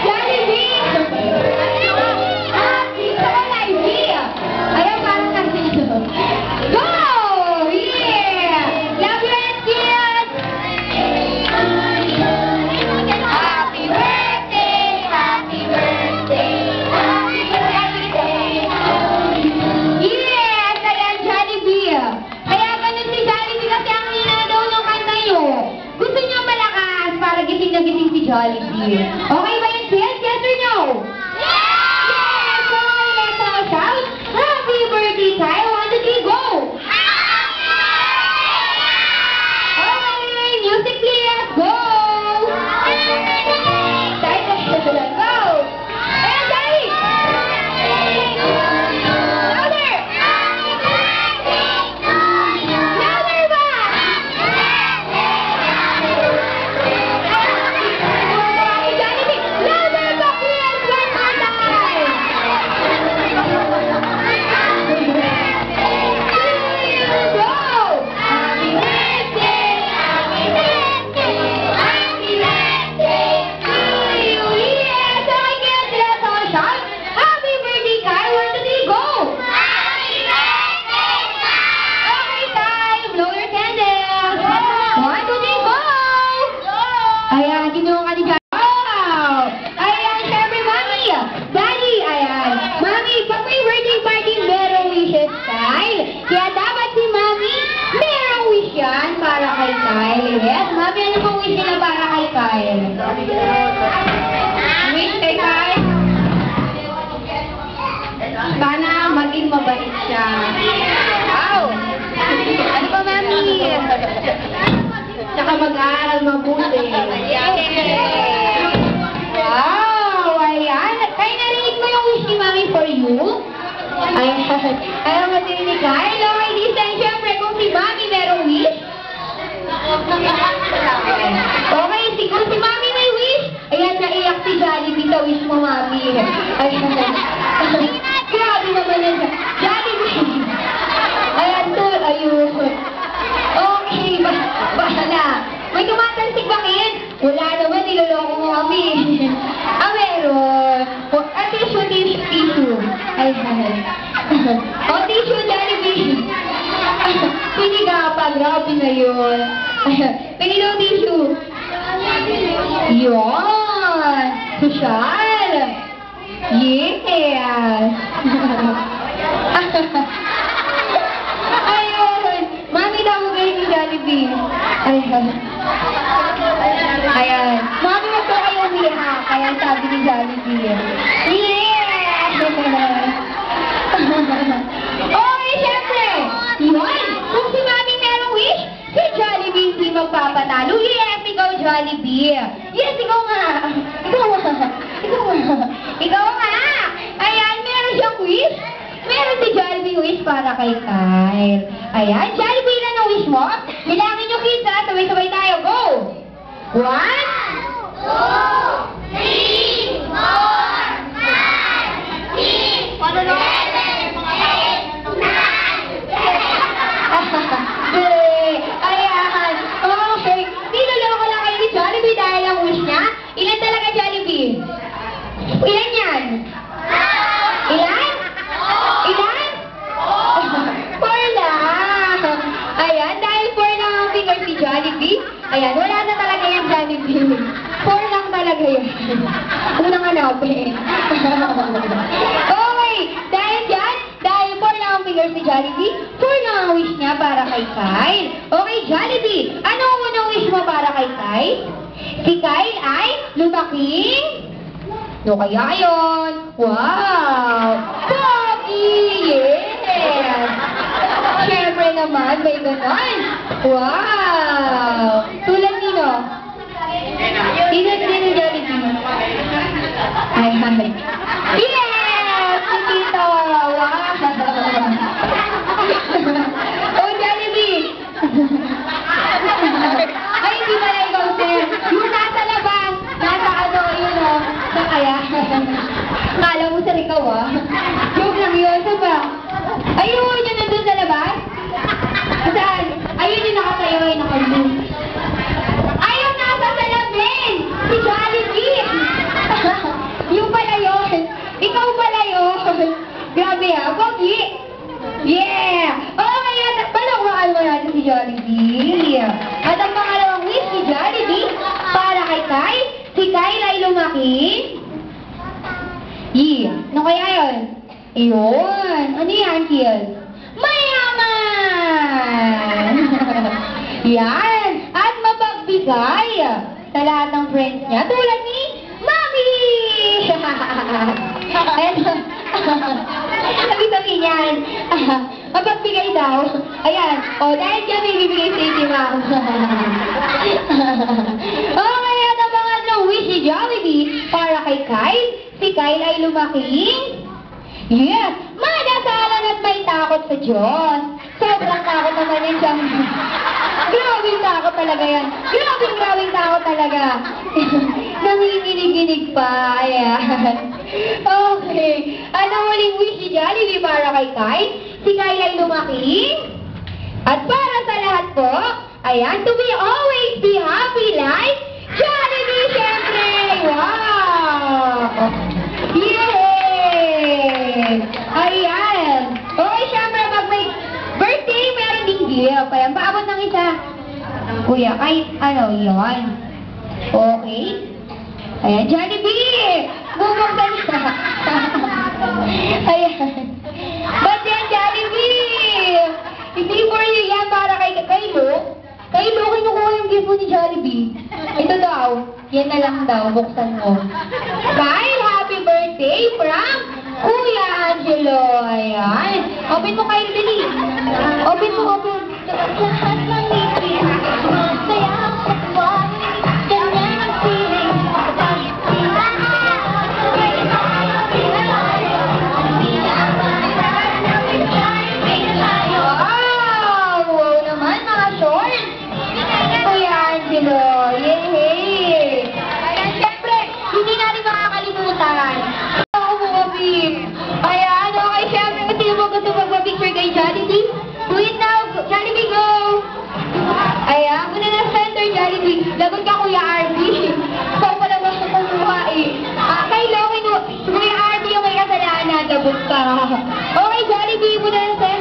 Jollibee! Dito ko na idea. Ayaw, parang nandito. Go! Yeah! Love you and kiss! Happy birthday! Happy birthday! Happy birthday! Yes! Ayan, Jollibee. Kaya ganun si Jollibee kasi ang hina daw ng kanta nyo. Gusto nyo malakas para gising na gising si Jollibee. Okay ba yun, kids? Yes or no? Yes! So, let's all shout. Happy birthday tayo. 1, 2, 3, go! Okay, music please. Go! Go! Ayan, Daddy! Louder! Louder ba? Jollibee, louder ba, please? One more time! Go! Happy birthday! Happy birthday! Happy birthday to you! Yes! Okay, kids, let's all shout. Happy birthday, Kai! 1, 2, 3, go! Happy birthday, Kai! Okay, time! Blow your candles! 1, 2, 3, go! Ayan, kinuha ka ni Jollibee. Wow! Ayan, syempre, Mami! Daddy, ayan. Mami, pag may birthday party, merong wishes, Kyle. Kaya dapat si Mami, merong wish yan para kay Kyle. Yes, Mami, ano pong wish nila para kay Kyle? Wish kay Kyle? Sana maging mabait siya. Wow! Ano pa, Mami? Tsaka mag-aaral mabuti. Wow! Ayan. Kaya narinig mo yung wish ni Mami for you? Ayan. Ayaw mo din ni Kyle. Okay, this time, syempre, kung si Mami merong wish. Okay, kung si Mami may wish, ayan, naiyak si Jollibee sa wish mo, Mami. Ayan. Grabe naman yan. Jollibee. Ayan, tol. Ayun. Okay, bahala. May tumatansik ba, kid? Wala naman, niloloko mo kami. Meron. Tissue. Ay, tissue, Jollibee. Pinigapa, grabe na yun. Pinilaw tissue. Yun. Social. Yes. Ayun. Mami daw mo galing ni Jollibee. Ayan. Ayan. Mami, wag ko kayo umiyak. Kaya sabi ni Jollibee. Yes! Okay, syempre. Yun. Kung si Mami merong wish, si Jollibee hindi magpapatalo. Yes, ikaw, Jollibee. Yes, ikaw nga. Ikaw nga. Ayan, meron siyang wish. Meron si Jollibee wish para kay Kyle. Ayan, Jollibee, ilan ang wish mo? Bilangin nyo, kids, ha? Sabay-sabay tayo. Go! 1, 2, 3, 4, 5, 6, 7, 8, 9, 10. Ayan. Okay. Niloloko lang kayo ni Jollibee dahil ang wish niya. Ilan talaga, Jollibee? Ilan yan? Ilan? Ilan? 4 lang. Ayan, dahil 4 lang ang finger si Jollibee. Ayan, wala na talaga yung Jollibee. 4 lang talaga yun. Ano nang hanapin? Okay, dahil dyan, dahil 4 lang ang finger si Jollibee, 4 lang ang wish niya para kay Kyle. Okay, Jollibee, ano ang unang wish mo para kay Kyle? Si Kyle ay lumaking? No, kaya yun. Wow! Pogi! Yes! Siyempre naman, may ganon. Wow! Tulad nino? Tulad nino, Jollibee? Ay, ay. Yes! Tito! Wow! Oh, Jollibee! Ay, hindi pala ikaw, sir. Yung nasa labas, nasa ano, yun o. Kaya, kala mo sa ikaw, ah. Joke lang yun. Saan ba? Ayun, yun nandun sa labas? Saan? Ayun yung nakatayo, yung naka-blue. Pogi? Yeah! Okay, at palakpakan mo natin si Jollibee. At ang pangalawang wish ni Jollibee para kay Kai, si Kyle ay lumaki. Yeah. Ano kaya yun? Ayun. Ano yan, Kiel? Mayaman! Yan. At mapagbigay sa lahat ng friends niya tulad ni Mami! Sabi yan. Mapagbigay daw. Ayan. O, dahil dyan may bibigay sa si Ma'am. Okay, at ang pangatlong wish ni Jollibee para kay Kyle. Si Kyle ay lumaking. Yes. Madasalan at may takot sa Diyos. Sobrang takot naman yan siyang... Grabing takot talaga yan. Grabing takot talaga. Nanginginig-ginig pa. Ayan. Okay. Anong muling wish ni Jollibee para kay Kyle? Si Kyle ay lumaking. At para sa lahat po, ayan, to be always be happy like Jollibee, syempre! Wow! Yay! Ayan! Okay, syempre, pag may birthday, meron ding gift. Ayan, paabot ng isa. Kuya, kahit ano, yun. Okay? Ayan, Jollibee! Bubuksan siya. Ayan. Ba't yan, Jollibee? Hindi for you yan, para kay Kaylo. Kaylo, kinukuha yung gift mo ni Jollibee. Ito daw. Yan na lang daw, buksan mo. Kyle, happy birthday from Kuya Angelo. Ayan. Open mo, Kyle, dali. Open mo, open. Lahat ng ngiti, masaya sa buwan, ganyan ang feeling. Yay! Siyempre, hindi natin makakalimutan. Ayan, okay, siyempre, kung sino mo gusto magpa-picture kay Jollibee, do it now. Jollibee, go! Ayan, muna na center, Jollibee. Lagot ka, Kuya RB. Saan pa naman sa kumuha eh. Kay Kuya RB yung may kasalanan, lagot ka. Okay, Jollibee, muna na center.